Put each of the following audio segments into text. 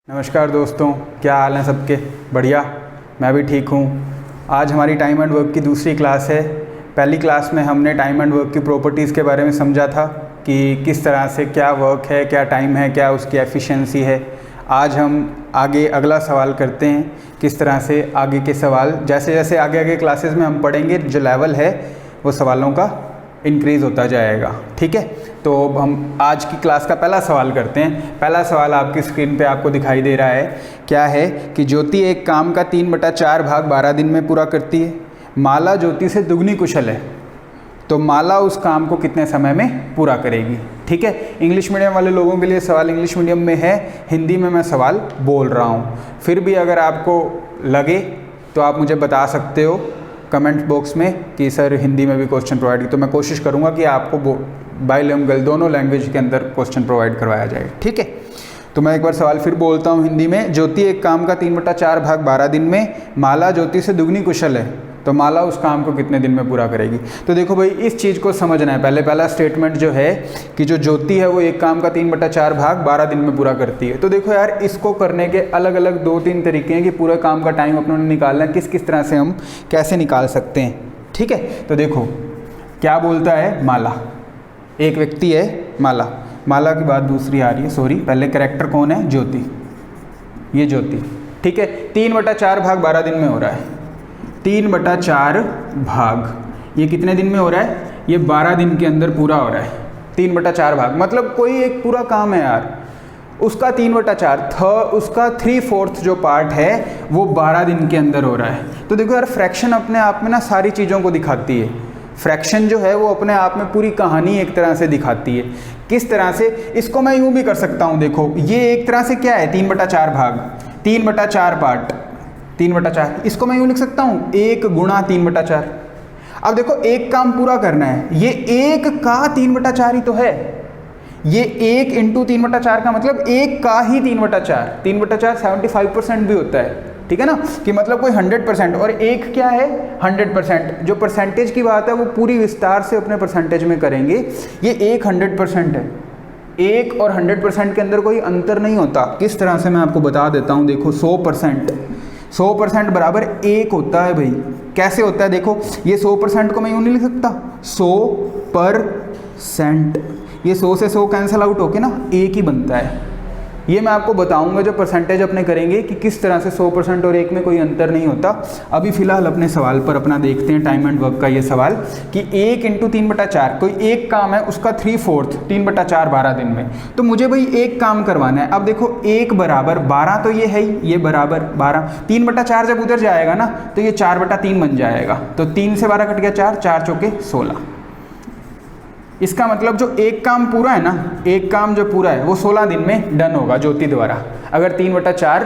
नमस्कार दोस्तों, क्या हाल है सबके? बढ़िया, मैं भी ठीक हूँ। आज हमारी टाइम एंड वर्क की दूसरी क्लास है। पहली क्लास में हमने टाइम एंड वर्क की प्रॉपर्टीज़ के बारे में समझा था कि किस तरह से क्या वर्क है, क्या टाइम है, क्या उसकी एफिशिएंसी है। आज हम आगे अगला सवाल करते हैं, किस तरह से आगे के सवाल जैसे जैसे आगे क्लासेस में हम पढ़ेंगे, जो लेवल है वो सवालों का इंक्रीज़ होता जाएगा। ठीक है, तो हम आज की क्लास का पहला सवाल करते हैं। पहला सवाल आपकी स्क्रीन पे आपको दिखाई दे रहा है। क्या है कि ज्योति एक काम का 3/4 भाग 12 दिन में पूरा करती है। माला ज्योति से दुगनी कुशल है, तो माला उस काम को कितने समय में पूरा करेगी। ठीक है, इंग्लिश मीडियम वाले लोगों के लिए सवाल इंग्लिश मीडियम में है, हिंदी में मैं सवाल बोल रहा हूँ। फिर भी अगर आपको लगे तो आप मुझे बता सकते हो कमेंट बॉक्स में कि सर हिंदी में भी क्वेश्चन प्रोवाइड, तो मैं कोशिश करूँगा कि आपको बाइलिंगुअल दोनों लैंग्वेज के अंदर क्वेश्चन प्रोवाइड करवाया जाए। ठीक है, तो मैं एक बार सवाल फिर बोलता हूँ हिंदी में। ज्योति एक काम का 3/4 भाग 12 दिन में, माला ज्योति से दुगनी कुशल है, तो माला उस काम को कितने दिन में पूरा करेगी। तो देखो भाई, इस चीज़ को समझना है। पहला स्टेटमेंट जो है कि जो ज्योति है वो एक काम का 3/4 भाग 12 दिन में पूरा करती है। तो देखो यार, इसको करने के अलग अलग 2-3 तरीके हैं कि पूरे काम का टाइम अपने निकालना है, किस किस तरह से हम कैसे निकाल सकते हैं। ठीक है, तो देखो क्या बोलता है माला। एक व्यक्ति है माला, माला की बात दूसरी आ रही है, सॉरी। पहले कैरेक्टर कौन है? ज्योति, ये ज्योति। ठीक है, 3/4 भाग 12 दिन में हो रहा है। 3/4 भाग ये कितने दिन में हो रहा है? ये 12 दिन के अंदर पूरा हो रहा है। 3/4 भाग मतलब कोई एक पूरा काम है यार, उसका 3/4 उसका 3/4 जो पार्ट है वो 12 दिन के अंदर हो रहा है। तो देखो यार, फ्रैक्शन अपने आप में ना सारी चीज़ों को दिखाती है। फ्रैक्शन जो है वो अपने आप में पूरी कहानी एक तरह से दिखाती है। किस तरह से? इसको मैं यूँ भी कर सकता हूँ। देखो, ये एक तरह से क्या है? 3/4 भाग, 3/4 पार्ट, 3/4। इसको मैं यूँ लिख सकता हूँ 1 गुणा 3/4। अब देखो, एक काम पूरा करना है, ये 1 का 3/4 ही तो है। ये 1 × 3/4 का मतलब 1 का ही 3/4। 3/4 75% भी होता है। ठीक है ना, कि मतलब कोई 100%, और 1 क्या है? 100%। जो परसेंटेज की बात है वो पूरी विस्तार से अपने परसेंटेज में करेंगे। ये 1 100% है। 1 और 100% के अंदर कोई अंतर नहीं होता। किस तरह से मैं आपको बता देता हूँ। देखो, 100% बराबर 1 होता है भाई। कैसे होता है? देखो, ये 100% को मैं यूँ नहीं लिख सकता, 100%। ये 100 से 100 कैंसिल आउट होके ना 1 ही बनता है। ये मैं आपको बताऊंगा जो परसेंटेज अपने करेंगे कि किस तरह से 100% और 1 में कोई अंतर नहीं होता। अभी फिलहाल अपने सवाल पर अपना देखते हैं, टाइम एंड वर्क का ये सवाल कि 1 × 3/4 कोई एक काम है, उसका 3/4 3/4 12 दिन में। तो मुझे भाई एक काम करवाना है। अब देखो, 1 बराबर 12 तो ये है ही, ये बराबर 12। 3/4 जब उधर जाएगा ना तो ये 4/3 बन जाएगा। तो 3 से 12 कट गया 4, 4 चौके 16। इसका मतलब जो एक काम पूरा है ना, एक काम जो पूरा है वो 16 दिन में डन होगा ज्योति द्वारा। अगर 3/4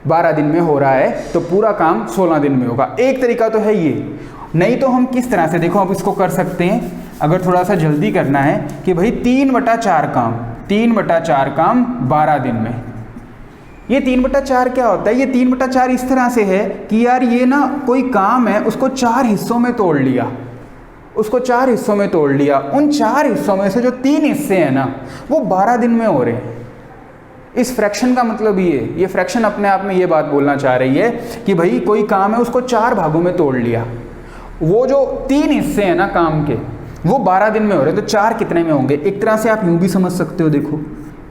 12 दिन में हो रहा है तो पूरा काम 16 दिन में होगा। एक तरीका तो है ये। नहीं तो हम किस तरह से, देखो अब इसको कर सकते हैं। अगर थोड़ा सा जल्दी करना है कि भाई 3/4 काम, 3/4 काम 12 दिन में। ये 3/4 क्या होता है? ये 3/4 इस तरह से है कि यार ये ना कोई काम है, उसको 4 हिस्सों में तोड़ लिया, उसको 4 हिस्सों में तोड़ लिया। उन 4 हिस्सों में से जो 3 हिस्से हैं ना वो 12 दिन में हो रहे हैं। इस फ्रैक्शन का मतलब ये फ्रैक्शन अपने आप में ये बात बोलना चाह रही है कि भाई कोई काम है, उसको 4 भागों में तोड़ लिया। वो जो 3 हिस्से हैं ना काम के, वो 12 दिन में हो रहे हैं। तो 4 कितने में होंगे? एक तरह से आप यूँ भी समझ सकते हो। देखो,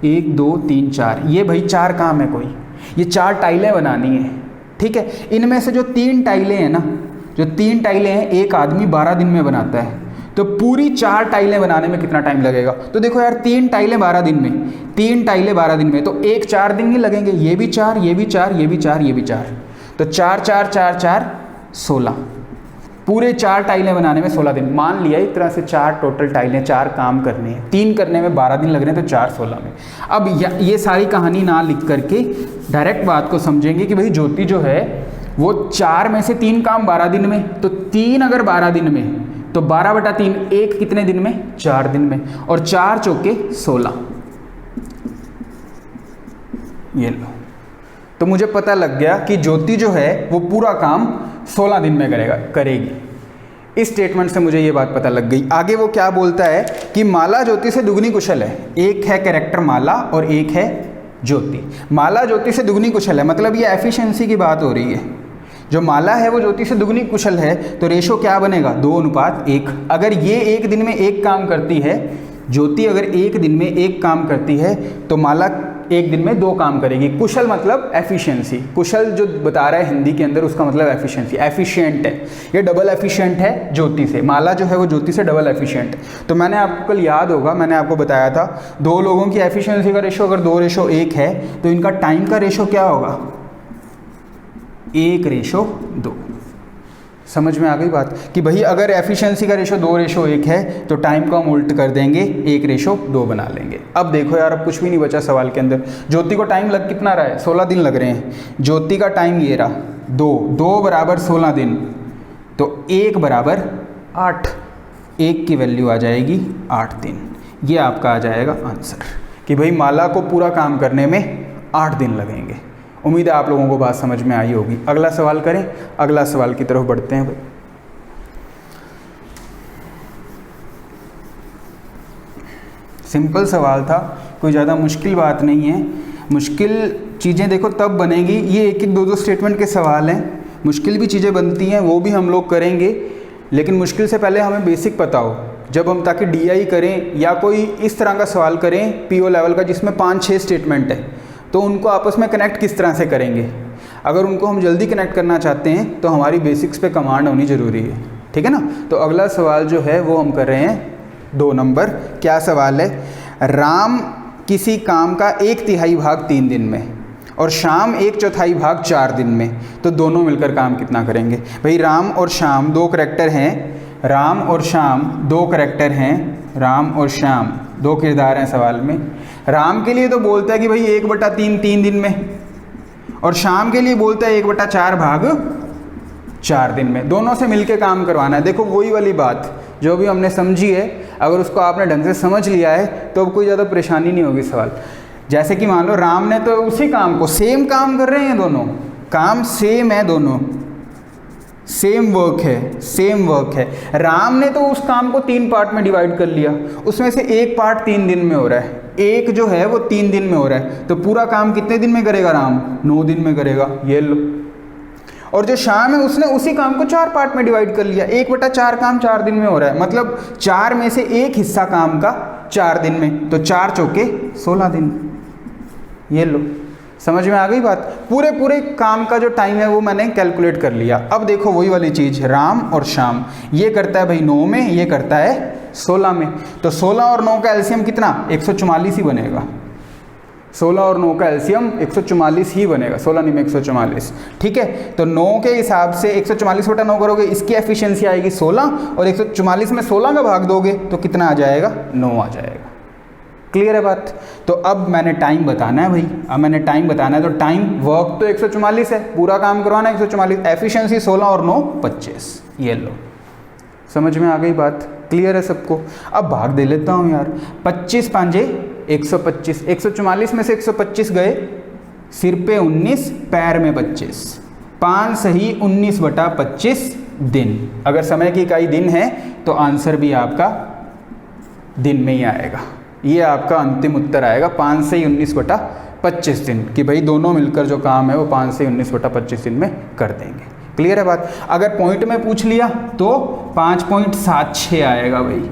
1 2 3 4, ये भाई 4 काम है कोई, ये 4 टाइलें बनानी है। ठीक है, इनमें से जो 3 टाइलें हैं ना, जो 3 टाइलें हैं, एक आदमी 12 दिन में बनाता है। तो पूरी 4 टाइलें बनाने में कितना टाइम लगेगा? तो देखो यार, 3 टाइलें 12 दिन में, 3 टाइलें 12 दिन में, तो 4 दिन ही लगेंगे। ये भी 4, ये भी 4, ये भी 4, ये भी 4, तो 4 4 4 4 16। पूरे 4 टाइलें बनाने में 16 दिन। मान लिया एक तरह से 4 टोटल टाइलें, 4 काम करने हैं, 3 करने में 12 दिन लग रहे हैं, तो 4 16 में। अब ये सारी कहानी ना लिख करके डायरेक्ट बात को समझेंगे कि भाई ज्योति जो है वो 4 में से 3 काम 12 दिन में, तो 3 अगर 12 दिन में तो 12/3, 1 कितने दिन में? 4 दिन में, और 4 चौके 16। ये लो, तो मुझे पता लग गया कि ज्योति जो है वो पूरा काम 16 दिन में करेगी। इस स्टेटमेंट से मुझे ये बात पता लग गई। आगे वो क्या बोलता है कि माला ज्योति से दुगनी कुशल है। एक है कैरेक्टर माला और एक है ज्योति। माला ज्योति से दुगनी कुशल है, मतलब ये एफिशिएंसी की बात हो रही है। जो माला है वो ज्योति से दुगनी कुशल है, तो रेशो क्या बनेगा 2:1। अगर ये एक दिन में एक काम करती है, ज्योति अगर एक दिन में एक काम करती है तो माला एक दिन में 2 काम करेगी। कुशल मतलब एफिशिएंसी, कुशल जो बता रहा है हिंदी के अंदर उसका मतलब एफिशिएंसी, एफिशिएंट है, ये डबल एफिशिएंट है ज्योति से। माला जो है वो ज्योति से डबल एफिशिएंट। तो मैंने आपको कल याद होगा, मैंने आपको बताया था 2 लोगों की एफिशिएंसी का रेशो अगर 2:1 है तो इनका टाइम का रेशो क्या होगा 1:2। समझ में आ गई बात कि भाई अगर एफिशिएंसी का रेशो 2:1 है तो टाइम को हम उल्ट कर देंगे, 1:2 बना लेंगे। अब देखो यार, अब कुछ भी नहीं बचा सवाल के अंदर। ज्योति को टाइम लग कितना रहा है 16 दिन लग रहे हैं। ज्योति का टाइम ये रहा 2 बराबर 16 दिन, तो 1 बराबर 8, 1 की वैल्यू आ जाएगी 8 दिन। ये आपका आ जाएगा आंसर कि भाई माला को पूरा काम करने में 8 दिन लगेंगे। उम्मीद है आप लोगों को बात समझ में आई होगी। अगला सवाल करें, अगला सवाल की तरफ बढ़ते हैं भाई। सिंपल सवाल था, कोई ज़्यादा मुश्किल बात नहीं है। मुश्किल चीज़ें देखो तब बनेगी, ये एक एक 2 सटेटमेंट के सवाल हैं, मुश्किल भी चीज़ें बनती हैं, वो भी हम लोग करेंगे। लेकिन मुश्किल से पहले हमें बेसिक पता हो, जब हम ताकि DI करें या कोई इस तरह का सवाल करें PO लेवल का जिसमें 5-6 स्टेटमेंट है, तो उनको आपस में कनेक्ट किस तरह से करेंगे। अगर उनको हम जल्दी कनेक्ट करना चाहते हैं तो हमारी बेसिक्स पे कमांड होनी ज़रूरी है, ठीक है ना। तो अगला सवाल जो है वो हम कर रहे हैं 2 नंबर। क्या सवाल है, राम किसी काम का 1/3 भाग 3 दिन में और शाम 1/4 भाग 4 दिन में, तो दोनों मिलकर काम कितना करेंगे। भाई राम और शाम 2 करैक्टर हैं, राम और शाम 2 करैक्टर हैं, राम और शाम 2 किरदार हैं सवाल में। राम के लिए तो बोलता है कि भाई 1/3 3 दिन में, और शाम के लिए बोलता है 1/4 भाग 4 दिन में। दोनों से मिलके काम करवाना है। देखो वही वाली बात जो भी हमने समझी है, अगर उसको आपने ढंग से समझ लिया है तो अब कोई ज़्यादा परेशानी नहीं होगी सवाल। जैसे कि मान लो राम ने तो उसी काम को, सेम काम कर रहे हैं, दोनों काम सेम है, दोनों सेम वर्क है, सेम वर्क है। राम ने तो उस काम को 3 पार्ट में डिवाइड कर लिया, उसमें से एक पार्ट 3 दिन में हो रहा है, एक जो है वो 3 दिन में हो रहा है, तो पूरा काम कितने दिन में करेगा राम 9 दिन में करेगा, ये लो। और जो शाम है उसने उसी काम को 4 पार्ट में डिवाइड कर लिया, 1/4 काम 4 दिन में हो रहा है, मतलब 4 में से एक हिस्सा काम का 4 दिन में, तो 4 चौके 16 दिन, ये लो। समझ में आ गई बात। पूरे काम का जो टाइम है वो मैंने कैलकुलेट कर लिया। अब देखो वही वाली चीज़, राम और शाम, ये करता है भाई 9 में, ये करता है 16 में, तो 16 और 9 का एलसीएम कितना 144 ही बनेगा। 16 और 9 का एलसीएम 144 ही बनेगा, 16 नहीं में 144, ठीक है। तो 9 के हिसाब से 144/9 करोगे, इसकी एफिशिएंसी आएगी 16, और 144 में 16 का भाग दोगे तो कितना आ जाएगा 9 आ जाएगा। क्लियर है बात। तो अब मैंने टाइम बताना है भाई, अब मैंने टाइम बताना है, तो टाइम वर्क तो 144 है, पूरा काम करवाना है 144, एफिशिएंसी 16 और 9 25, ये लो। समझ में आ गई बात, क्लियर है सबको। अब भाग दे लेता हूँ यार, 25×5 125, 144 में से 125 गए, सिर पे 19, पैर में 25, 5 सही 19/25 दिन। अगर समय की इकाई दिन है तो आंसर भी आपका दिन में ही आएगा, ये आपका अंतिम उत्तर आएगा 5 से 19/25 दिन, कि भाई दोनों मिलकर जो काम है वो 5 से 19/25 दिन में कर देंगे। क्लियर है बात। अगर पॉइंट में पूछ लिया तो 5.76 आएगा भाई,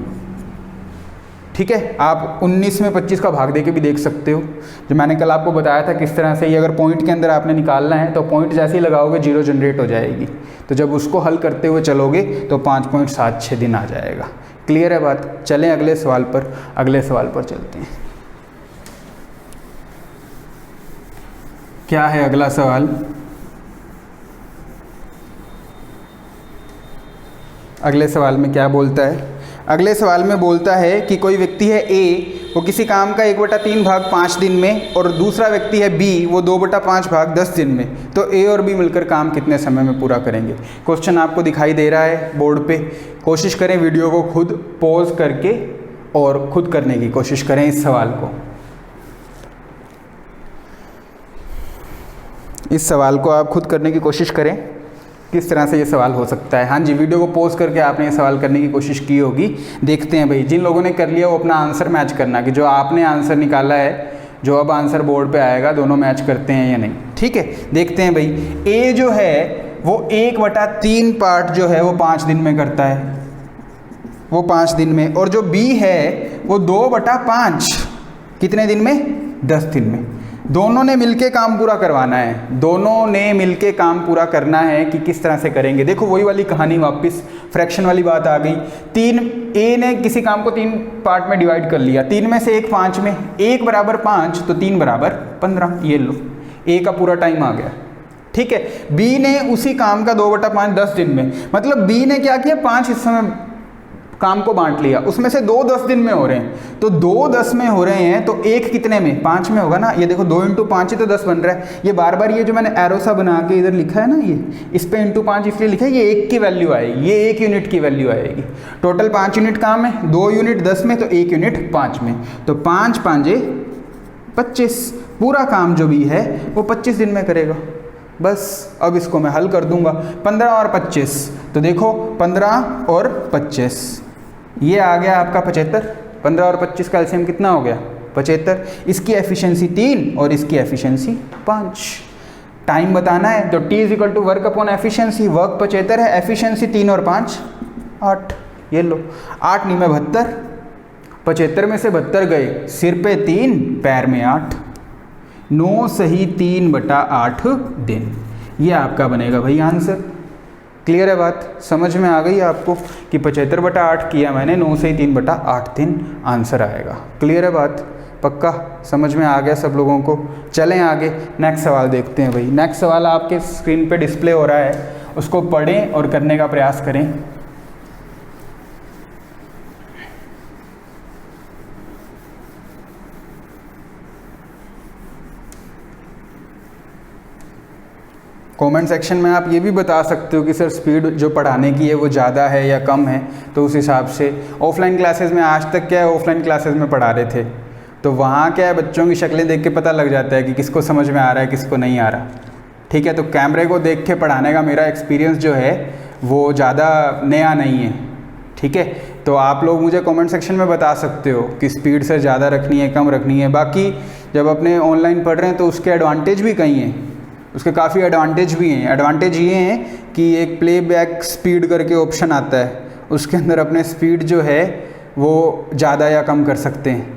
ठीक है। आप 19 में 25 का भाग देके भी देख सकते हो, जो मैंने कल आपको बताया था किस तरह से। ये अगर पॉइंट के अंदर आपने निकालना है तो पॉइंट जैसे ही लगाओगे 0 जनरेट हो जाएगी, तो जब उसको हल करते हुए चलोगे तो 5.76 दिन आ जाएगा। क्लियर है बात। चलें अगले सवाल पर, अगले सवाल पर चलते हैं। क्या है अगला सवाल। अगले सवाल में क्या बोलता है, अगले सवाल में बोलता है कि कोई व्यक्ति है ए, वो किसी काम का 1/3 भाग 5 दिन में, और दूसरा व्यक्ति है बी, वो 2/5 भाग 10 दिन में, तो ए और बी मिलकर काम कितने समय में पूरा करेंगे। क्वेश्चन आपको दिखाई दे रहा है बोर्ड पे, कोशिश करें वीडियो को खुद पॉज करके और खुद करने की कोशिश करें इस सवाल को। इस सवाल को आप खुद करने की कोशिश करें, किस तरह से ये सवाल हो सकता है। हाँ जी, वीडियो को पॉज करके आपने ये सवाल करने की कोशिश की होगी। देखते हैं भाई, जिन लोगों ने कर लिया वो अपना आंसर मैच करना, कि जो आपने आंसर निकाला है जो अब आंसर बोर्ड पे आएगा, दोनों मैच करते हैं या नहीं। ठीक है, देखते हैं भाई। ए जो है वो 1/3 पार्ट जो है वो 5 दिन में करता है, वो 5 दिन में, और जो बी है वो 2/5 कितने दिन में? 10 दिन में। दोनों ने मिलके काम पूरा करवाना है, दोनों ने मिलके काम पूरा करना है कि किस तरह से करेंगे। देखो वही वाली कहानी, वापस फ्रैक्शन वाली बात आ गई। ए ने किसी काम को 3 पार्ट में डिवाइड कर लिया, 3 में से 1 5 में, 1 = 5 तो 3 = 15। ये लो, ए का पूरा टाइम आ गया। ठीक है, बी ने उसी काम का 2/5 10 दिन में, मतलब बी ने क्या किया, 5 हिस्सों में काम को बांट लिया, उसमें से 2 10 दिन में हो रहे हैं, तो 2 10 में हो रहे हैं, तो 1 कितने में? 5 में होगा ना। ये देखो 2 × 5 ही तो 10 बन रहा है। ये बार बार ये जो मैंने एरो सा बना के इधर लिखा है ना, ये इस पे × 5 इसलिए लिखा है, ये 1 की वैल्यू आएगी, ये 1 यूनिट की वैल्यू आएगी। टोटल 5 यूनिट काम है, 2 यूनिट 10 में तो 1 यूनिट 5 में, तो 5 × 5 = 25। पूरा काम जो भी है वो 25 दिन में करेगा। बस अब इसको मैं हल कर दूंगा। 15 और 25, तो देखो 15 और 25, ये आ गया आपका 75। 15 और 25 का एलसीएम कितना हो गया? 75। इसकी एफिशिएंसी 3 और इसकी एफिशिएंसी 5। टाइम बताना है तो T = वर्क/एफिशिएंसी। वर्क 75 है, एफिशिएंसी 3 और 5 8। ये लो, 8 × 9 = 72। 75 में से 72 गए, सिर पे 3 पैर में 8, 9 सही 3/8 दिन। ये आपका बनेगा भाई आंसर। क्लियर है बात? समझ में आ गई आपको कि 75/8 किया मैंने, 9 सही 3/8 दिन आंसर आएगा। क्लियर है बात? पक्का समझ में आ गया सब लोगों को? चलें आगे, नेक्स्ट सवाल देखते हैं भाई। नेक्स्ट सवाल आपके स्क्रीन पे डिस्प्ले हो रहा है, उसको पढ़ें और करने का प्रयास करें। कमेंट सेक्शन में आप ये भी बता सकते हो कि सर स्पीड जो पढ़ाने की है वो ज़्यादा है या कम है, तो उस हिसाब से। ऑफलाइन क्लासेस में आज तक क्या है, ऑफलाइन क्लासेस में पढ़ा रहे थे, तो वहाँ क्या है, बच्चों की शक्लें देख के पता लग जाता है कि किसको समझ में आ रहा है, किसको नहीं आ रहा। ठीक है, तो कैमरे को देख के पढ़ाने का मेरा एक्सपीरियंस जो है वो ज़्यादा नया नहीं है। ठीक है, तो आप लोग मुझे कमेंट सेक्शन में बता सकते हो कि स्पीड से ज़्यादा रखनी है, कम रखनी है। बाकी जब अपने ऑनलाइन पढ़ रहे हैं तो उसके एडवांटेज भी कई हैं, उसके काफ़ी एडवांटेज भी हैं। एडवांटेज ये हैं कि एक प्लेबैक स्पीड करके ऑप्शन आता है, उसके अंदर अपने स्पीड जो है वो ज़्यादा या कम कर सकते हैं,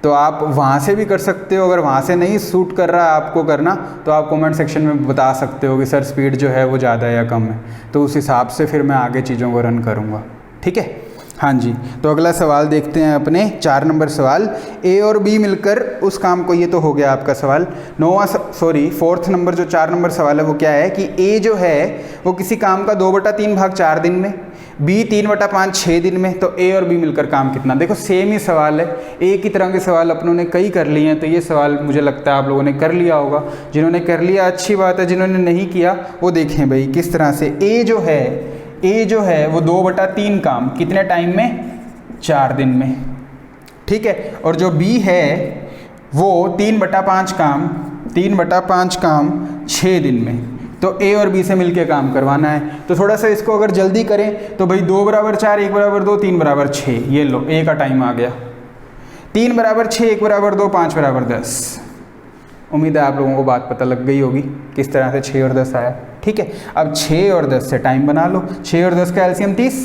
तो आप वहाँ से भी कर सकते हो। अगर वहाँ से नहीं सूट कर रहा है आपको करना, तो आप कमेंट सेक्शन में बता सकते हो कि सर स्पीड जो है वो ज़्यादा या कम है, तो उस हिसाब से फिर मैं आगे चीज़ों को रन करूँगा। ठीक है, हाँ जी। तो अगला सवाल देखते हैं अपने 4 नंबर सवाल। ए और बी मिलकर उस काम को, ये तो हो गया आपका सवाल। 4th नंबर जो 4 नंबर सवाल है वो क्या है कि ए जो है वो किसी काम का 2/3 भाग 4 दिन में, बी 3/5 6 दिन में, तो ए और बी मिलकर काम कितना? देखो सेम ही सवाल है, एक ही तरह के सवाल अपनों ने कई कर लिए हैं, तो ये सवाल मुझे लगता है आप लोगों ने कर लिया होगा। जिन्होंने कर लिया अच्छी बात है, जिन्होंने नहीं किया वो देखें भाई किस तरह से। ए जो है वो 2/3 काम कितने टाइम में? 4 दिन में। ठीक है, और जो बी है वो 3/5 काम 6 दिन में, तो ए और बी से मिलके काम करवाना है। तो थोड़ा सा इसको अगर जल्दी करें तो भाई 2 = 4, 1 = 2, 3 = 6। ये लो, ए का टाइम आ गया। 3 = 6, 1 = 2, 5 = 10। उम्मीद है आप लोगों को बात पता लग गई होगी किस तरह से 6 और 10 आया। ठीक है, अब 6 और 10 से टाइम बना लो। 6 और 10 का एलसीएम 30।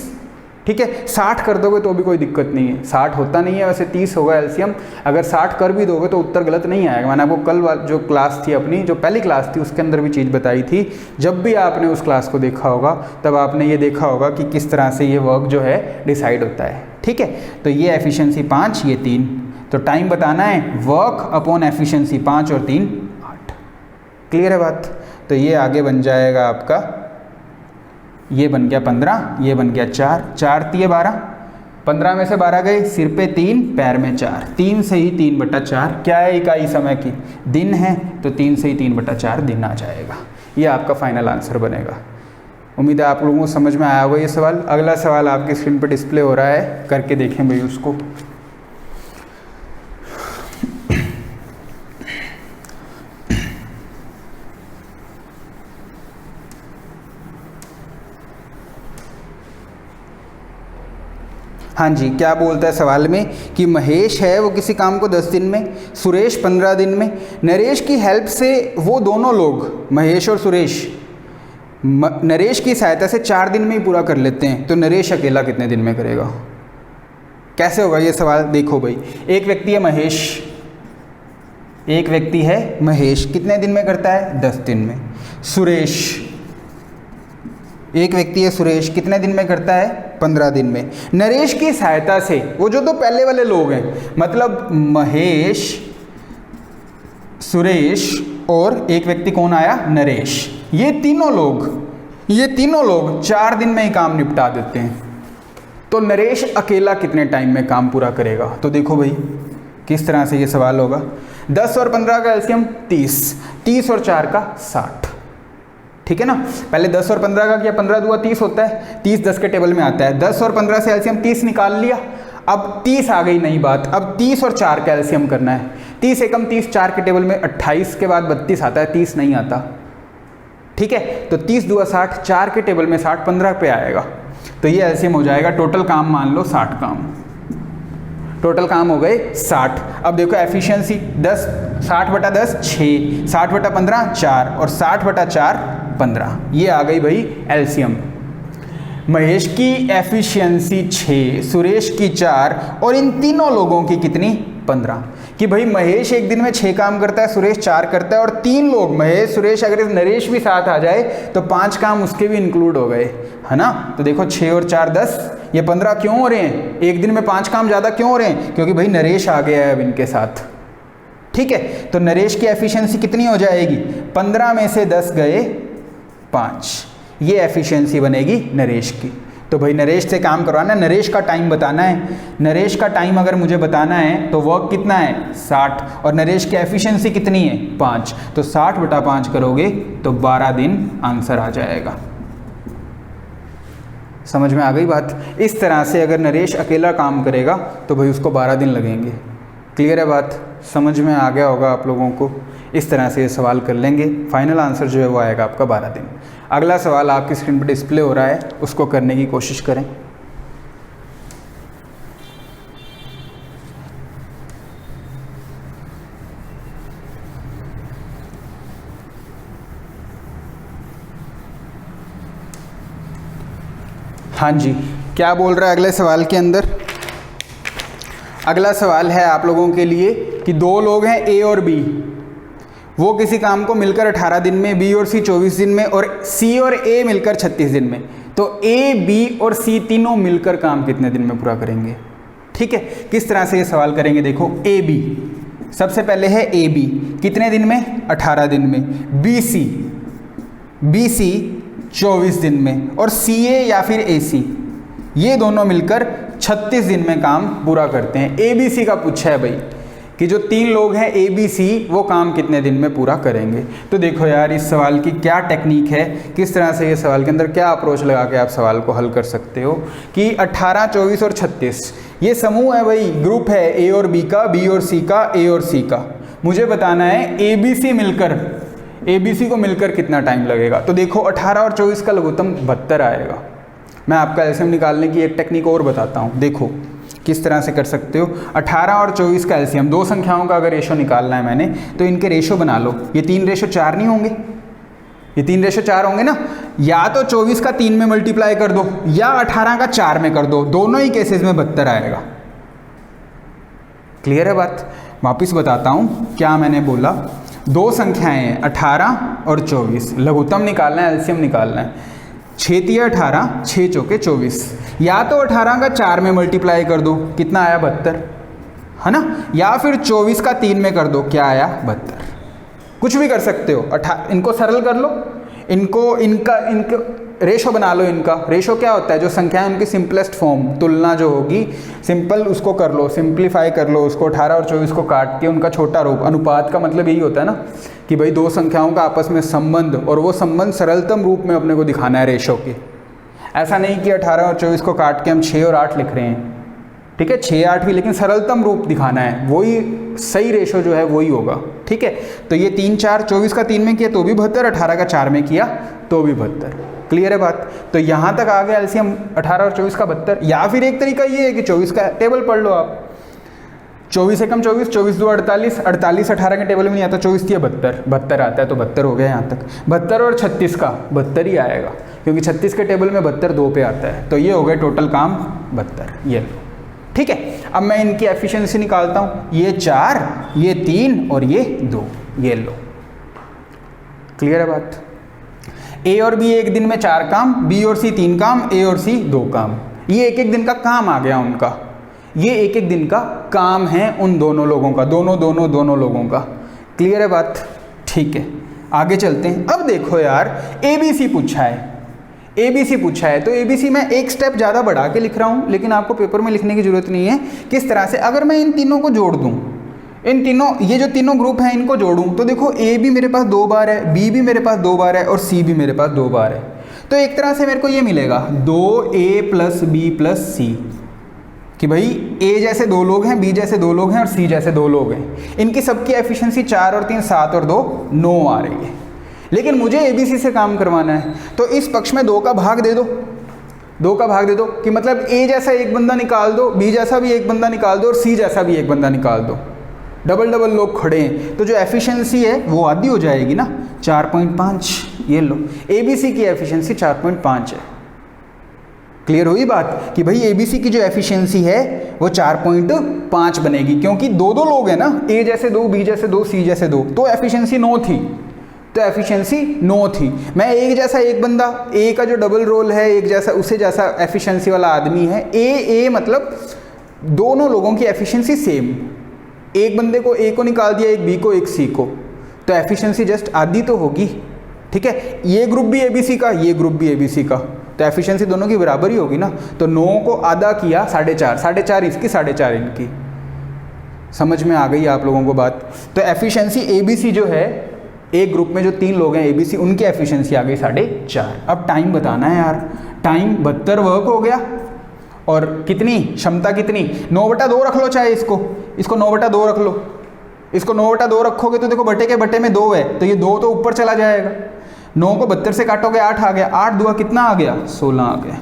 ठीक है, 60 कर दोगे तो भी कोई दिक्कत नहीं है, 60 होता नहीं है वैसे, 30 होगा एलसीएम। अगर 60 कर भी दोगे तो उत्तर गलत नहीं आएगा। मैंने आपको कल जो क्लास थी अपनी, जो पहली क्लास थी, उसके अंदर भी चीज़ बताई थी। जब भी आपने उस क्लास को देखा होगा तब आपने ये देखा होगा कि किस तरह से ये वर्क जो है डिसाइड होता है। ठीक है, तो ये एफिशिएंसी 5, ये 3, तो टाइम बताना है वर्क/एफिशिएंसी 5 और 3 8। क्लियर है बात? तो ये आगे बन जाएगा आपका, ये बन गया 15, ये बन गया 4, 4 × 3 = 12, 15 में से 12 गए, सिर पे 3 पैर में 4, 3 सही 3/4। क्या है? इकाई समय की, दिन है, तो 3 सही 3/4 दिन आ जाएगा। ये आपका फाइनल आंसर बनेगा। उम्मीद है आप लोगों को समझ में आया होगा ये सवाल। अगला सवाल आपकी स्क्रीन पर डिस्प्ले हो रहा है, करके देखें भाई उसको। हाँ जी, क्या बोलता है सवाल में कि महेश है वो किसी काम को 10 दिन में, सुरेश 15 दिन में, नरेश की हेल्प से वो दोनों लोग महेश और सुरेश नरेश की सहायता से 4 दिन में ही पूरा कर लेते हैं, तो नरेश अकेला कितने दिन में करेगा? कैसे होगा ये सवाल? देखो भाई, एक व्यक्ति है महेश कितने दिन में करता है? 10 दिन में। एक व्यक्ति है सुरेश कितने दिन में करता है? 15 दिन में। नरेश की सहायता से वो जो तो पहले वाले लोग हैं, मतलब महेश, सुरेश और एक व्यक्ति कौन आया? नरेश। ये तीनों लोग 4 दिन में ही काम निपटा देते हैं। तो नरेश अकेला कितने टाइम में काम पूरा करेगा? तो देखो भाई किस तरह से ये सवाल होगा। 10 और 15 का एलसीएम 30 और 4 का 60, ठीक है ना। पहले 10 और 15 का किया, 15 दूआ 30 होता है, 30 10 के टेबल में आता है। 10 और 15 से एलसीएम 30 निकाल लिया। अब 30 आ गई नई बात, अब 30 और 4 का एलसीएम करना है। 30 एकम 30, 4 के टेबल में 28 के बाद 32 आता है, 30 नहीं आता, ठीक है। तो 30 दूआ 60, 4 के टेबल में 60, 15 पे आएगा, तो ये एलसीएम हो जाएगा। टोटल काम मान लो 60 काम, टोटल काम हो गए 60। अब देखो एफिशिएंसी 60 बटा 10 6, 60 बटा 15 4 और 60 बटा 4 15, ये आ गई भाई एलसीएम। महेश की एफिशिएंसी 6, सुरेश की 4 और इन तीनों लोगों की कितनी? 15। कि भाई महेश एक दिन में 6 काम करता है, सुरेश 4 करता है, और 3 लोग महेश सुरेश, अगर नरेश भी साथ आ जाए तो 5 काम उसके भी इंक्लूड हो गए, है ना। तो देखो 6 और 4 10, ये 15 क्यों हो रहे हैं? एक दिन में 5 काम ज़्यादा क्यों हो रहे हैं? क्योंकि भाई नरेश आ गया है अब इनके साथ, ठीक है। तो नरेश की एफिशिएंसी कितनी हो जाएगी? 15 में से 10 गए 5, ये एफिशिएंसी बनेगी नरेश की। तो भाई नरेश से काम करवाना है, नरेश का टाइम बताना है। नरेश का टाइम अगर मुझे बताना है तो वर्क कितना है? 60, और नरेश की एफिशिएंसी कितनी है? 5। तो 60 बटा 5 करोगे तो 12 दिन आंसर आ जाएगा। समझ में आ गई बात? इस तरह से अगर नरेश अकेला काम करेगा तो भाई उसको 12 दिन लगेंगे। क्लियर है बात? समझ में आ गया होगा आप लोगों को। इस तरह से ये सवाल कर लेंगे, फाइनल आंसर जो है वो आएगा आपका 12 दिन। अगला सवाल आपकी स्क्रीन पर डिस्प्ले हो रहा है, उसको करने की कोशिश करें। हाँ जी, क्या बोल रहा है अगले सवाल के अंदर? अगला सवाल है आप लोगों के लिए कि 2 लोग हैं ए और बी, वो किसी काम को मिलकर 18 दिन में, बी और सी 24 दिन में, और सी और ए मिलकर 36 दिन में। तो ए, बी और सी तीनों मिलकर काम कितने दिन में पूरा करेंगे? ठीक है, किस तरह से ये सवाल करेंगे? देखो ए बी, सबसे पहले है ए बी कितने दिन में? 18 दिन में। बी सी 24 दिन में, और सी ए या फिर ए सी, ये दोनों मिलकर 36 दिन में काम पूरा करते हैं। ए बी सी का पूछा है भाई कि जो 3 लोग हैं ए बी सी, वो काम कितने दिन में पूरा करेंगे। तो देखो यार इस सवाल की क्या टेक्निक है, किस तरह से ये सवाल के अंदर क्या अप्रोच लगा के आप सवाल को हल कर सकते हो कि 18, 24 और 36 ये समूह है भाई, ग्रुप है ए और बी का, बी और सी का, ए और सी का। मुझे बताना है ए बी सी मिलकर, ए बी सी को मिलकर कितना टाइम लगेगा। तो देखो 18 और 24 का लघुत्तम 72 आएगा। मैं आपका एलसीएम निकालने की एक टेक्निक और बताता हूँ, देखो किस तरह से कर सकते हो। 18 और 24 का एलसीएम, 2 संख्याओं का अगर रेशो निकालना है मैंने, तो इनके रेशो बना लो। ये 3:4 नहीं होंगे? ये 3:4 होंगे ना। या तो 24 का 3 में मल्टीप्लाई कर दो, या 18 का 4 में कर दो, दोनों ही केसेस में 72 आएगा। क्लियर है बात? वापिस बताता हूँ क्या मैंने बोला। 2 संख्याएं हैं 18 और 24, लघुत्तम निकालना है, एलसीएम निकालना है। 6 तिया 18, 6 चौके 24। या तो 18 का 4 में मल्टीप्लाई कर दो, कितना आया? 72, है ना। या फिर 24 का 3 में कर दो, क्या आया? 72। कुछ भी कर सकते हो। इनको सरल कर लो, इनका रेशो बना लो। इनका रेशो क्या होता है? जो संख्या है उनकी सिंपलेस्ट फॉर्म, तुलना जो होगी सिंपल, उसको कर लो, सिंप्लीफाई कर लो उसको। 18 और 24 को काट के उनका छोटा रूप, अनुपात का मतलब यही होता है ना कि भाई 2 संख्याओं का आपस में संबंध, और वो संबंध सरलतम रूप में अपने को दिखाना है रेशो के। ऐसा नहीं कि 18 और 24 को काट के हम 6 और 8 लिख रहे हैं, ठीक है, 6 8 भी, लेकिन सरलतम रूप दिखाना है, वही सही रेशो जो है वही होगा। ठीक है, तो ये 3 4, 24 का 3 में किया तो भी 72, 18 का 4 में किया तो भी 72। क्लियर है बात? तो यहाँ तक आ गया एलसीएम 18 और 24 का 72। या फिर एक तरीका ये है कि 24 का टेबल पढ़ लो आप, 24 एकम 24, 24 2 48, 48 18 के टेबल में नहीं आता, 24 दिया 72, 72 आता है तो 72 हो गया यहाँ तक। 72 और 36 का 72 ही आएगा, क्योंकि 36 के टेबल में 72 2 पे आता है, तो ये हो गए टोटल काम 72। ये लो, ठीक है। अब मैं इनकी एफिशिएंसी निकालता हूँ, ये 4, ये 3 और ये 2, ये लो। क्लियर है बात? ए और बी एक दिन में 4 काम, बी और सी 3 काम, ए और सी 2 काम। ये एक एक दिन का काम आ गया उनका, ये एक एक दिन का काम है उन दोनों लोगों का, दोनों लोगों का। क्लियर है बात? ठीक है, आगे चलते हैं। अब देखो यार, ABC पूछा है, ABC पूछा है, तो ABC मैं एक स्टेप ज़्यादा बढ़ा के लिख रहा हूँ, लेकिन आपको पेपर में लिखने की ज़रूरत नहीं है। किस तरह से, अगर मैं इन तीनों को जोड़ दूँ, इन तीनों, ये जो तीनों ग्रुप हैं इनको जोड़ूं, तो देखो A भी मेरे पास 2 बार है, B भी मेरे पास 2 बार है और C भी मेरे पास 2 बार है। तो एक तरह से मेरे को ये मिलेगा 2A + B + C, कि भाई A जैसे 2 लोग हैं, B जैसे 2 लोग हैं और C जैसे 2 लोग हैं। इनकी सबकी एफिशिएंसी 4 और 3 7 और 2 9 आ रही है, लेकिन मुझे ABC से काम करवाना है, तो इस पक्ष में 2 का भाग दे दो, 2 का भाग दे दो, कि मतलब A जैसा एक बंदा निकाल दो, B जैसा भी एक बंदा निकाल दो और C जैसा भी एक बंदा निकाल दो। डबल डबल लोग खड़े हैं, तो जो एफिशिएंसी है वो आधी हो जाएगी ना, 4.5। ये लो, ABC की एफिशिएंसी 4.5 है। क्लियर हुई बात कि भाई ABC की जो एफिशिएंसी है वो 4.5 बनेगी, क्योंकि 2 लोग हैं ना, A जैसे 2, B जैसे 2, C जैसे 2, तो एफिशिएंसी 9 थी, तो एफिशिएंसी 9 थी। मैं एक जैसा एक बंदा, A का जो डबल रोल है, एक जैसा उसे जैसा एफिशिएंसी वाला आदमी है, A मतलब दोनों लोगों की एफिशिएंसी सेम, एक बंदे को A को निकाल दिया, एक B को, एक C को, तो एफिशिएंसी जस्ट आधी तो होगी। ठीक है, ये ग्रुप भी ABC का, ये ग्रुप भी ABC का, तो एफिशिएंसी दोनों की बराबर ही होगी ना। तो 9 को आधा किया 4.5, 4.5 इसकी, 4.5 इनकी। समझ में आ गई आप लोगों को बात? तो एफिशिएंसी ABC जो है, एक ग्रुप में जो 3 लोग हैं ABC, उनकी एफिशिएंसी आ गई 4.5। अब टाइम बताना है यार, टाइम 72 वर्क हो गया, और कितनी क्षमता, कितनी 9/2 रख लो, चाहे इसको 9/2 रख लो, इसको 9/2 रखोगे तो देखो बटे के बटे में 2 है, तो ये 2 तो ऊपर चला जाएगा। 9 को 72 से काटोगे 8 आ गया, 8 2 कितना आ गया, 16 आ गया।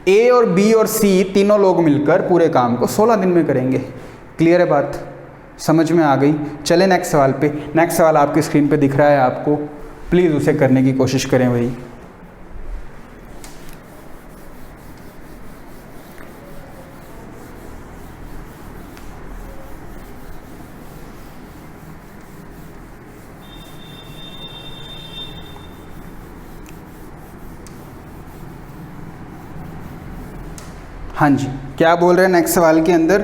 A और B और C तीनों लोग मिलकर पूरे काम को 16 दिन में करेंगे। क्लियर है बात? समझ में आ गई? चले नेक्स्ट सवाल पे। नेक्स्ट सवाल आपकी स्क्रीन पे दिख रहा है आपको, प्लीज़ उसे करने की कोशिश करें भाई। हाँ जी, क्या बोल रहे हैं नेक्स्ट सवाल के अंदर?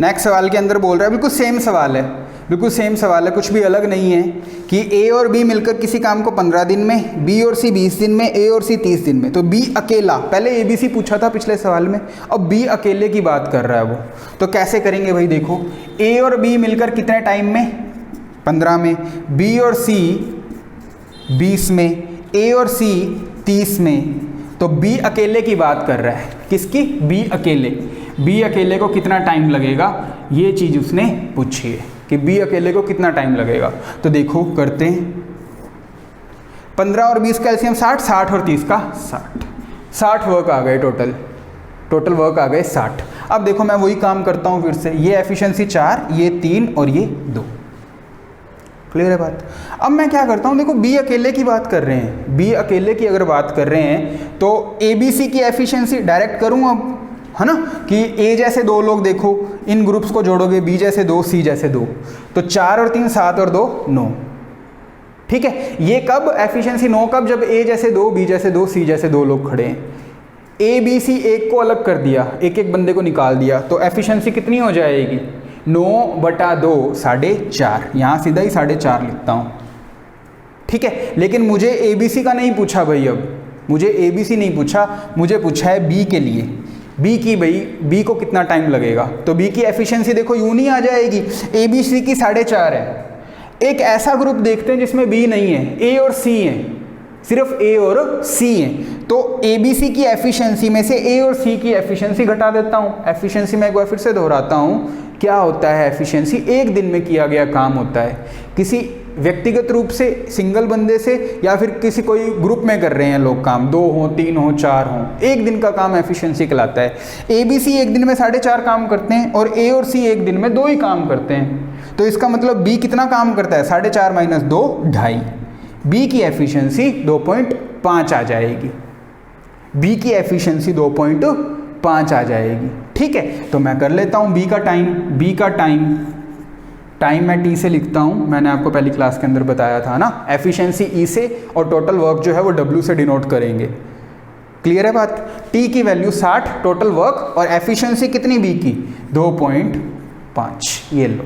नेक्स्ट सवाल के अंदर बोल रहा है, बिल्कुल सेम सवाल है, बिल्कुल सेम सवाल है, कुछ भी अलग नहीं है, कि A और B मिलकर किसी काम को 15 दिन में, B और C 20 दिन में, A और C 30 दिन में। तो B अकेला, पहले ABC पूछा था पिछले सवाल में, अब B अकेले की बात कर रहा है वो। तो कैसे करेंगे भाई? देखो, A और B मिलकर कितने टाइम में? 15 में। B और C 20 में, A और C 30 में। तो B अकेले की बात कर रहा है, किसकी? B अकेले। B अकेले को कितना टाइम लगेगा, ये चीज़ उसने पूछी है, कि B अकेले को कितना टाइम लगेगा। तो देखो करते हैं, 15 और 20 का एलसीएम 60, 60 और 30 का 60, 60 वर्क आ गए टोटल वर्क आ गए 60। अब देखो मैं वही काम करता हूँ फिर से, ये एफिशिएंसी 4, ये 3 और ये 2। क्लियर है बात? अब मैं क्या करता हूँ, देखो B अकेले की बात कर रहे हैं, B अकेले की अगर बात कर रहे हैं तो ABC की एफिशिएंसी डायरेक्ट करूँ अब, है ना, कि A जैसे 2 लोग, देखो इन ग्रुप्स को जोड़ोगे, B जैसे 2, C जैसे 2, तो 4 और 3 7 और 2 9। ठीक है, ये कब एफिशिएंसी 9 कब? जब A जैसे 2, B जैसे 2, C जैसे 2 लोग खड़े हैं। A B C एक को अलग कर दिया, एक एक बंदे को निकाल दिया, तो एफिशिएंसी कितनी हो जाएगी? 9/2 4.5। यहाँ सीधा ही 4.5 लिखता हूँ। ठीक है, लेकिन मुझे ABC का नहीं पूछा भाई, अब मुझे ABC नहीं पूछा, मुझे पूछा है B के लिए। B की भाई, B को कितना टाइम लगेगा, तो B की एफिशिएंसी देखो यूं नहीं आ जाएगी, ABC की 4.5 है। एक ऐसा ग्रुप देखते हैं जिसमें B नहीं है, A और C है, सिर्फ ए और सी हैं। तो ए बी सी की एफिशिएंसी में से ए और सी की एफिशिएंसी घटा देता हूँ। एफिशिएंसी में एक बार फिर से दोहराता हूँ, क्या होता है एफिशिएंसी? एक दिन में किया गया काम होता है। किसी व्यक्तिगत रूप से सिंगल बंदे से या फिर किसी कोई ग्रुप में कर रहे हैं लोग काम, 2 हो 3 हो 4 हो, एक दिन का काम एफिशिएंसी कहलाता है। ए बी सी एक दिन में 4.5 काम करते हैं और ए और सी एक दिन में 2 ही काम करते हैं। तो इसका मतलब बी कितना काम करता है? 4.5 - 2 2.5। बी की एफिशिएंसी 2.5 आ जाएगी। बी की एफिशिएंसी 2.5 आ जाएगी। ठीक है, तो मैं कर लेता हूँ बी का टाइम। बी का टाइम मैं टी से लिखता हूँ, मैंने आपको पहली क्लास के अंदर बताया था ना। एफिशिएंसी ई से और टोटल वर्क जो है वो डब्ल्यू से डिनोट करेंगे। क्लियर है बात? टी की वैल्यू 60, टोटल वर्क, और एफिशिएंसी कितनी बी की? 2.5। ये लो,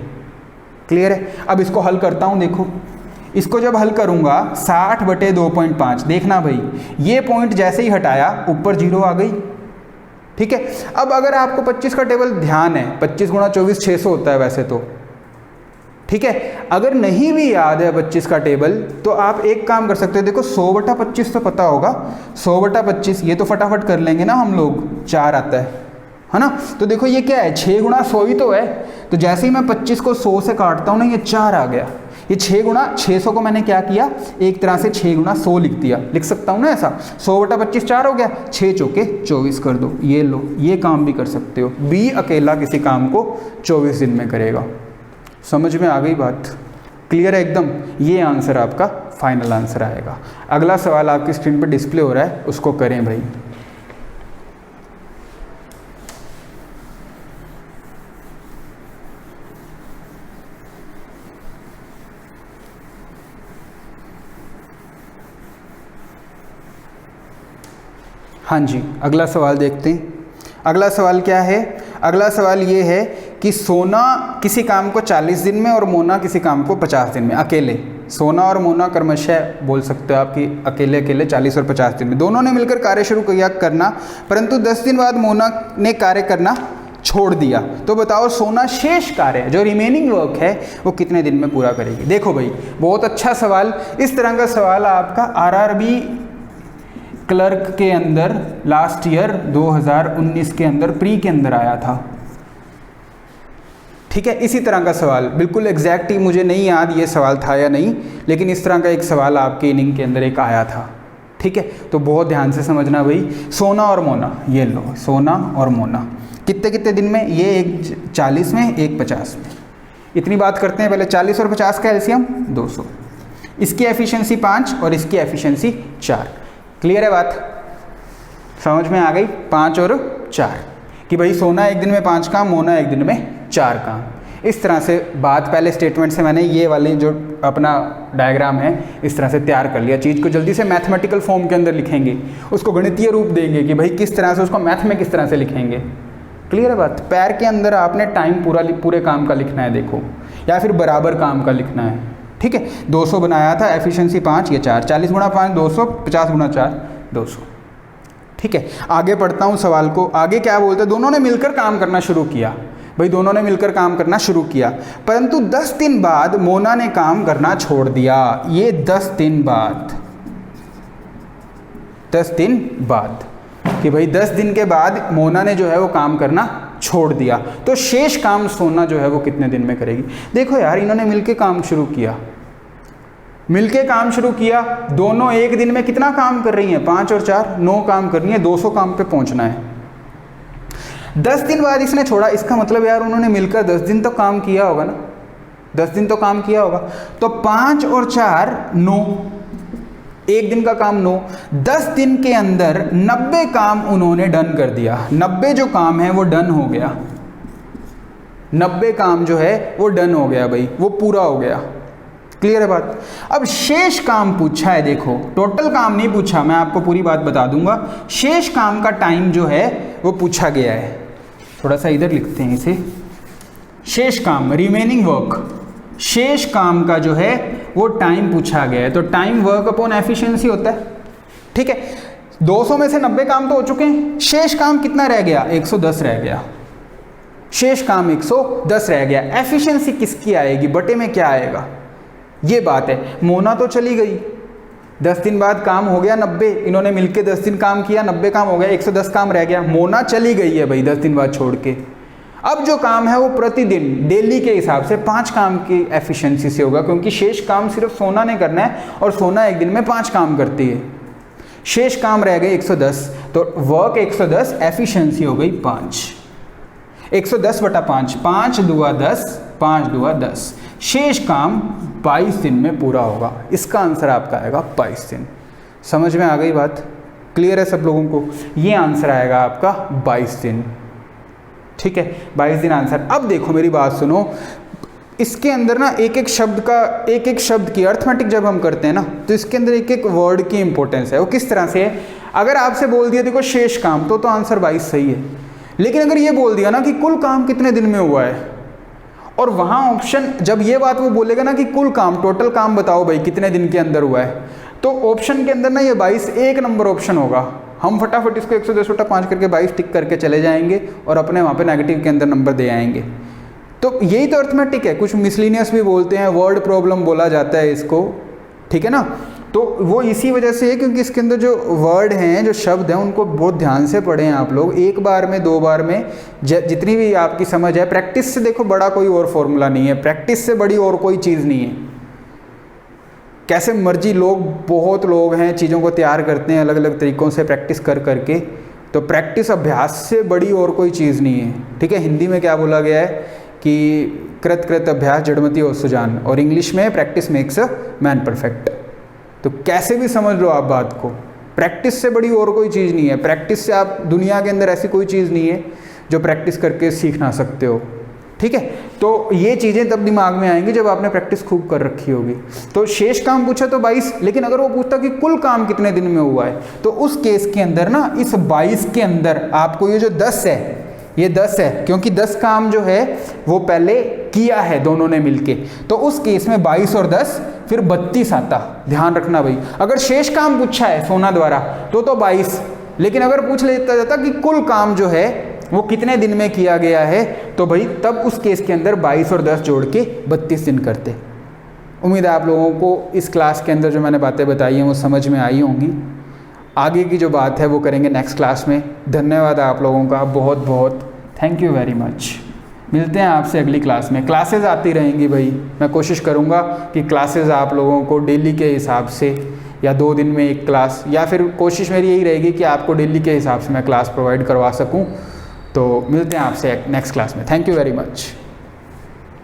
क्लियर है। अब इसको हल करता हूँ। देखो, इसको जब हल करूँगा 60/2.5, देखना भाई ये पॉइंट जैसे ही हटाया ऊपर 0 आ गई। ठीक है, अब अगर आपको 25 का टेबल ध्यान है, 25 × 24 600 होता है वैसे तो। ठीक है, अगर नहीं भी याद है 25 का टेबल तो आप एक काम कर सकते हो। देखो 100/25 तो पता होगा, 100/25 ये तो फटाफट कर लेंगे ना हम लोग, 4 आता है ना। तो देखो ये क्या है, 6 × 100 ही तो है। तो जैसे ही मैं 25 को 100 से काटता हूँ ना, ये 4 आ गया। ये 6 × 600 को मैंने क्या किया, एक तरह से 6 × 100 लिख दिया, लिख सकता हूँ ना ऐसा। 100/25 4 हो गया, 6 चौके 24 कर दो। ये लो, ये काम भी कर सकते हो। बी अकेला किसी काम को 24 दिन में करेगा। समझ में आ गई बात? क्लियर है एकदम? ये आंसर आपका फाइनल आंसर आएगा। अगला सवाल आपकी स्क्रीन पर डिस्प्ले हो रहा है, उसको करें भाई। हाँ जी, अगला सवाल देखते हैं। अगला सवाल क्या है? अगला सवाल ये है कि सोना किसी काम को 40 दिन में और मोना किसी काम को 50 दिन में, अकेले। सोना और मोना क्रमशः बोल सकते हो आपकी अकेले 40 और 50 दिन में दोनों ने मिलकर कार्य शुरू किया करना, परंतु 10 दिन बाद मोना ने कार्य करना छोड़ दिया। तो बताओ सोना शेष कार्य जो रिमेनिंग वर्क है वो कितने दिन में पूरा करेगी? देखो भाई, बहुत अच्छा सवाल। इस तरह का सवाल आपका आरआरबी क्लर्क के अंदर लास्ट ईयर 2019 के अंदर प्री के अंदर आया था। ठीक है, इसी तरह का सवाल, बिल्कुल एग्जैक्ट ही मुझे नहीं याद ये सवाल था या नहीं, लेकिन इस तरह का एक सवाल आपके इनिंग के अंदर एक आया था। ठीक है, तो बहुत ध्यान से समझना भाई। सोना और मोना, ये लो, सोना और मोना कितने कितने दिन में? ये एक 40 में, एक 50 में। इतनी बात करते हैं पहले। 40 और 50 का एलसीएम 200। इसकी एफिशिएंसी 5 और इसकी एफिशिएंसी 4। क्लियर है बात? समझ में आ गई? 5 और 4 कि भाई सोना एक दिन में 5 काम, मोना एक दिन में 4 काम। इस तरह से बात पहले स्टेटमेंट से मैंने ये वाली जो अपना डायग्राम है इस तरह से तैयार कर लिया। चीज़ को जल्दी से मैथमेटिकल फॉर्म के अंदर लिखेंगे, उसको गणितीय रूप देंगे कि भाई किस तरह से उसको मैथ में किस तरह से लिखेंगे। क्लियर है बात? पैर के अंदर आपने टाइम पूरे काम का लिखना है, देखो, या फिर बराबर काम का लिखना है। ठीक है, 200 बनाया था, एफिशिएंसी 5, ये 4, 40 × 5 200, 50 × 4 200। ठीक है, आगे पढ़ता हूँ सवाल को। आगे क्या बोलते हैं? दोनों ने मिलकर काम करना शुरू किया। भाई दोनों ने मिलकर काम करना शुरू किया, परंतु 10 दिन बाद मोना ने काम करना छोड़ दिया। ये 10 दिन बाद, 10 दिन बाद कि भाई 10 दिन के बाद मोना ने जो है वो काम करना छोड़ दिया। तो शेष काम सोना जो है वो कितने दिन में करेगी? देखो यार, इन्होंने मिलके काम शुरू किया, मिलके काम शुरू किया। दोनों एक दिन में कितना काम कर रही हैं? 5 और 4 9 काम कर रही हैं। 200 काम पे पहुंचना है। 10 दिन बाद इसने छोड़ा। इसका मतलब यार उन्होंने मिलकर 10 दिन तो काम किया होगा ना, 10 दिन तो काम किया होगा। तो 5 और 4 9, एक दिन का काम 9। 10 दिन के अंदर 90 काम उन्होंने डन कर दिया। 90 जो काम है वो डन हो गया। 90 काम जो है वो डन हो गया भाई, वो पूरा हो गया। क्लियर है बात? अब शेष काम पूछा है। देखो, टोटल काम नहीं पूछा, मैं आपको पूरी बात बता दूंगा। शेष काम का टाइम जो है वो पूछा गया है। थोड़ा सा इधर लिखते हैं इसे। शेष काम, रिमेनिंग वर्क, शेष काम का जो है वो टाइम पूछा गया है। तो टाइम वर्क अपॉन एफिशिएंसी होता है। ठीक है, 200 में से 90 काम तो हो चुके हैं। शेष काम कितना रह गया? 110 रह गया। शेष काम 110 रह गया। एफिशिएंसी किसकी आएगी? बटे में क्या आएगा? ये बात है। मोना तो चली गई, 10 दिन बाद काम हो गया 90, इन्होंने मिलके 10 दिन काम किया, 90 काम हो गया, 110 काम रह गया। मोना चली गई है भाई 10 दिन बाद छोड़ के। अब जो काम है वो प्रतिदिन डेली के हिसाब से 5 काम की एफिशिएंसी से होगा, क्योंकि शेष काम सिर्फ सोना ने करना है और सोना एक दिन में 5 काम करती है। शेष काम रह गए 110, तो वर्क 110, एफिशिएंसी हो गई 5। 110 बटा 5, 5 दूआ 10, 5 दूआ 10। शेष काम 22 दिन में पूरा होगा। इसका आंसर आपका आएगा 22 दिन। समझ में आ गई बात? क्लियर है सब लोगों को? ये आंसर आएगा आपका 22 दिन। ठीक है, 22 दिन आंसर। अब देखो मेरी बात सुनो, इसके अंदर ना एक एक शब्द की अर्थमेटिक जब हम करते हैं ना, तो इसके अंदर एक एक वर्ड की इंपॉर्टेंस है। वो किस तरह से है? अगर आपसे बोल दिया देखो शेष काम, तो आंसर 22 सही है। लेकिन अगर ये बोल दिया ना कि कुल काम कितने दिन में हुआ है, और वहाँ ऑप्शन, जब ये बात वो बोलेगा ना कि कुल काम, टोटल काम बताओ भाई कितने दिन के अंदर हुआ है, तो ऑप्शन के अंदर ना ये 22 एक नंबर ऑप्शन होगा। हम फटाफट इसको 110 बटा 5 करके 22 टिक करके चले जाएंगे और अपने वहाँ पे नेगेटिव के अंदर नंबर दे आएंगे। तो यही तो अर्थमेटिक है। कुछ मिसलिनियस भी बोलते हैं, वर्ड प्रॉब्लम बोला जाता है इसको, ठीक है ना। तो वो इसी वजह से है क्योंकि इसके अंदर जो वर्ड हैं, जो शब्द हैं, उनको बहुत ध्यान से पढ़ें आप लोग। एक बार में, 2 बार में, जितनी भी आपकी समझ है, प्रैक्टिस से देखो बड़ा कोई और फॉर्मूला नहीं है, प्रैक्टिस से बड़ी और कोई चीज़ नहीं है। कैसे मर्जी लोग, बहुत लोग हैं चीज़ों को तैयार करते हैं अलग अलग तरीक़ों से प्रैक्टिस कर करके, तो प्रैक्टिस अभ्यास से बड़ी और कोई चीज़ नहीं है। ठीक है, हिंदी में क्या बोला गया है कि कृत अभ्यास जड़मति और सुजान, और इंग्लिश में practice makes a man perfect. तो कैसे भी समझ लो आप बात को, प्रैक्टिस से बड़ी और कोई चीज़ नहीं है। प्रैक्टिस से आप, दुनिया के अंदर ऐसी कोई चीज़ नहीं है जो प्रैक्टिस करके सीख ना सकते हो। ठीक है, तो ये चीज़ें तब दिमाग में आएंगी जब आपने प्रैक्टिस खूब कर रखी होगी। तो शेष काम पूछा तो 22, लेकिन अगर वो पूछता कि कुल काम कितने दिन में हुआ है, तो उस केस के अंदर ना, इस 22 के अंदर आपको ये जो 10 है, ये 10 है, क्योंकि 10 काम जो है वो पहले किया है दोनों ने मिलके, तो उस केस में 22 और 10 फिर 32 आता। ध्यान रखना भाई, अगर शेष काम पूछा है सोना द्वारा तो 22, लेकिन अगर पूछ लेता जाता कि कुल काम जो है वो कितने दिन में किया गया है, तो भाई तब उस केस के अंदर 22 और 10 जोड़ के 32 दिन करते। उम्मीद है आप लोगों को इस क्लास के अंदर जो मैंने बातें बताई हैं वो समझ में आई होंगी। आगे की जो बात है वो करेंगे नेक्स्ट क्लास में। धन्यवाद आप लोगों का, बहुत बहुत थैंक यू वेरी मच। मिलते हैं आपसे अगली क्लास में। क्लासेस आती रहेंगी भाई, मैं कोशिश करूँगा कि क्लासेस आप लोगों को डेली के हिसाब से, या 2 दिन में 1 क्लास, या फिर कोशिश मेरी यही रहेगी कि आपको डेली के हिसाब से मैं क्लास प्रोवाइड करवा सकूँ। तो मिलते हैं आपसे नेक्स्ट क्लास में। Thank you very much.